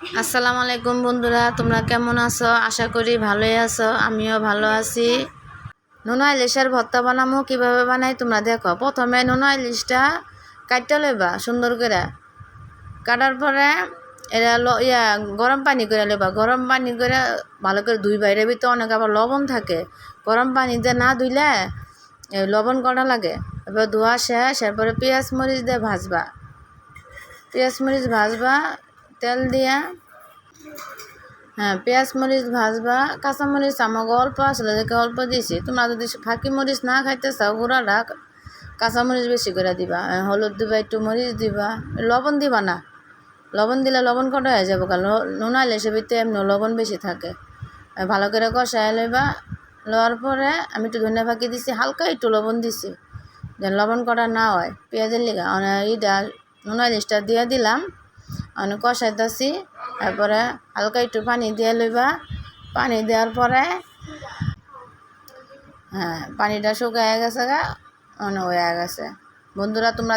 আসসালামু আলাইকুম বন্ধুরা, তোমরা কেমন আছো? আশা করি ভালোই আছো। আমিও ভালো আছি। নোনা ইলিশের ভর্তা বানামো কীভাবে বানাই তোমরা দেখো। প্রথমে নোনা ইলিশটা কাটতে লইবা সুন্দর করে। কাটার পরে এরা গরম পানি করে লইবা। গরম পানি করে ভালো করে ধুইবা। এর ভিতরে অনেক আবার লবণ থাকে। গরম পানি দিয়ে না ধুইলে লবণ করা লাগে। এবার ধোয়া শেষ, এরপরে পেঁয়াজ মরিচ দিয়ে ভাজবা। পেঁয়াজ মরিচ ভাজবা তেল দিয়া। হ্যাঁ, পেঁয়াজ মরিচ ভাজবা। কাঁচামরিচ আমাকে অল্প আসলে দেখে অল্প দিয়েছি। তোমরা যদি ফাঁকি মরিচ না খাইতে চাও গুঁড়াটা, কাঁচামরিচ বেশি করে দিবা। হলুদ দিবা, একটু মরিচ দিবা, লবণ দিবা না। লবণ দিলে লবণ কটা হয়ে যাবো, কারণ নোনা ইলিশের ভিতরে এমনি লবণ বেশি থাকে। ভালো করে কষায় লইবা। লওয়ার পরে আমি একটু ধনিয়া ফাঁকি দিছি, হালকা একটু লবণ দিছি, যেন লবণ কটা না হয় পেঁয়াজের লিগা। এইটা নোনা ইলিশটা দিয়ে দিলাম, আমি কষাইতেছি। তারপরে হালকা একটু পানি দিয়ে লইবা। পানি দেওয়ার পরে পানিটা শুকায় গেছে গা, হয়ে গেছে। বন্ধুরা তোমরা